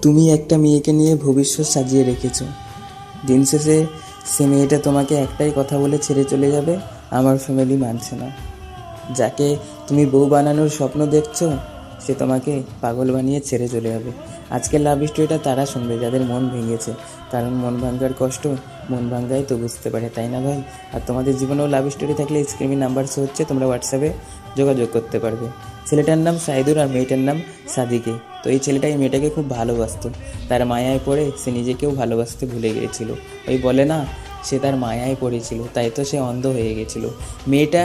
তুমি একটা মেয়েকে নিয়ে ভবিষ্যৎ সাজিয়ে রেখেছো, দিন শেষে সে মেয়েটা তোমাকে একটাই কথা বলে ছেড়ে চলে যাবে, আমার ফ্যামিলি মানছে না। যাকে তুমি বউ বানানোর স্বপ্ন দেখছো সে তোমাকে পাগল বানিয়ে ছেড়ে চলে যাবে। আজকের লাভ স্টোরিটা তারা শুনবে যাদের মন ভেঙেছে, কারণ মন ভাঙ্গার কষ্ট মন ভাঙ্গাই তো বুঝতে পারে, তাই না ভাই? আর তোমাদের জীবনেও লাভ স্টোরি থাকলে স্ক্রিনে নাম্বার শো হচ্ছে, তোমরা হোয়াটসঅ্যাপে যোগাযোগ করতে পারবে। ছেলেটার নাম সাইদুর আর মেয়েটার নাম সাদিকে। তো এই ছেলেটা এই মেয়েটাকে খুব ভালোবাসতো, তার মায়ায় পড়ে সে নিজেকেও ভালোবাসতে ভুলে গিয়েছিল। ওই বলে না, সে তার মায়ায় পড়েছিল, তাই তো সে অন্ধ হয়ে গেছিল। মেয়েটা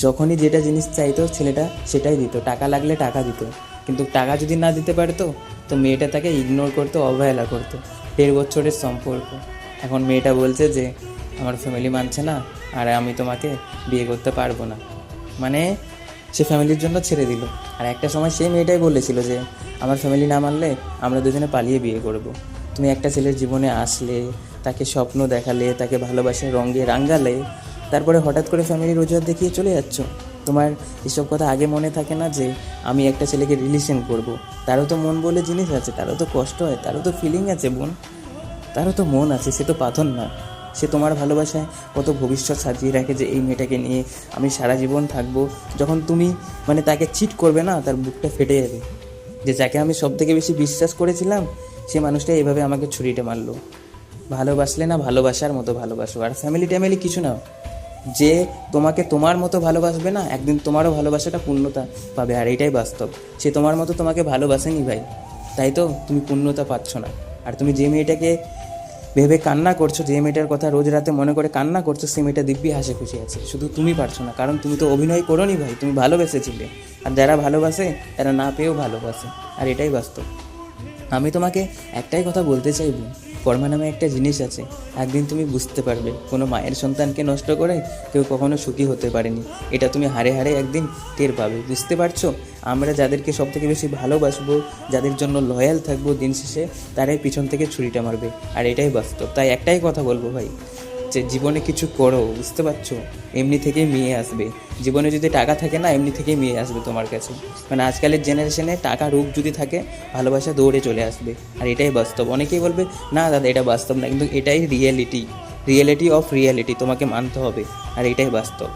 যখনই যেটা জিনিস চাইতো ছেলেটা সেটাই দিত, টাকা লাগলে টাকা দিত, কিন্তু টাকা যদি না দিতে পারতো তো মেয়েটা তাকে ইগনোর করতো, অবহেলা করতো। 1.5 বছরের সম্পর্ক, এখন মেয়েটা বলছে যে আমার ফ্যামিলি মানছে না আর আমি তোমাকে বিয়ে করতে পারবো না, মানে সে ফ্যামিলির জন্য ছেড়ে দিল। আর একটা সময় সেই মেয়েটাই বলেছিল যে আমার ফ্যামিলি না মানলে আমরা দুজনে পালিয়ে বিয়ে করব। তুমি একটা ছেলের জীবনে আসলে, তাকে স্বপ্ন দেখালে, তাকে ভালোবাসার রঙে রাঙালে, তারপরে হঠাৎ করে ফ্যামিলির অজুহাত দেখিয়ে চলে যাচ্ছ। তোমার এসব কথা আগে মনে থাকে না যে আমি একটা ছেলেকে রিলেশন করব, তারও তো মন বলে জিনিস আছে, তারও তো কষ্ট হয়, তারও তো ফিলিং আছে বোন, তারও তো মন আছে, সে তো পাথর না। সে তোমার ভালোবাসায় কত ভবিষ্যৎ সাজিয়ে রাখে যে এই মেয়েটাকে নিয়ে আমি সারা জীবন থাকবো। যখন তুমি মানে তাকে চিট করবে না, তার বুকটা ফেটে যাবে যে যাকে আমি সব থেকে বেশি বিশ্বাস করেছিলাম সে মানুষটা এইভাবে আমাকে ছুরিটা মারলো। ভালোবাসলে না ভালোবাসার মতো ভালোবাসো, আর ফ্যামিলি ট্যামিলি কিছু না। যে তোমাকে তোমার মতো ভালোবাসবে না, একদিন তোমারও ভালোবাসাটা পূর্ণতা পাবে, আর এটাই বাস্তব। সে তোমার মতো তোমাকে ভালোবাসেনি ভাই, তাই তো তুমি পূর্ণতা পাচ্ছ না। আর তুমি যে মেয়েটাকে ভেবে কান্না করছো, যে মেয়েটার কথা রোজ রাতে মনে করে কান্না করছো, সেই মেয়েটা দিব্যি হাসি খুশি আছে, শুধু তুমি পারছো না, কারণ তুমি তো অভিনয় করোনি ভাই, তুমি ভালোবেসেছিলে। আর যারা ভালোবাসে তারা না পেয়েও ভালোবাসে, আর এটাই বাস্তব। আমি তোমাকে একটাই কথা বলতে চাইব, কর্মা নামে একটা জিনিস আছে, একদিন তুমি বুঝতে পারবে কোনো মায়ের সন্তানকে নষ্ট করে কেউ কখনো সুখী হতে পারেনি। এটা তুমি হারে হারে একদিন টের পাবে, বুঝতে পারছো? আমরা যাদেরকে সব থেকে বেশি ভালোবাসবো, যাদের জন্য লয়াল থাকবো, দিন শেষে তারাই পিছন থেকে ছুরিটা মারবে, আর এটাই বাস্তব। তাই একটাই কথা বলবো ভাই, যে জীবনে কিছু করো, বুঝতে পারছো? এমনি থেকেই মেয়ে আসবে। জীবনে যদি টাকা থাকে না, এমনি থেকেই মেয়ে আসবে তোমার কাছে। মানে আজকালের জেনারেশনে টাকা রূপ যদি থাকে, ভালোবাসা দৌড়ে চলে আসবে, আর এটাই বাস্তব। অনেকেই বলবে না দাদা এটা বাস্তব না, কিন্তু এটাই রিয়েলিটি, রিয়েলিটি অফ রিয়েলিটি, তোমাকে মানতে হবে, আর এটাই বাস্তব।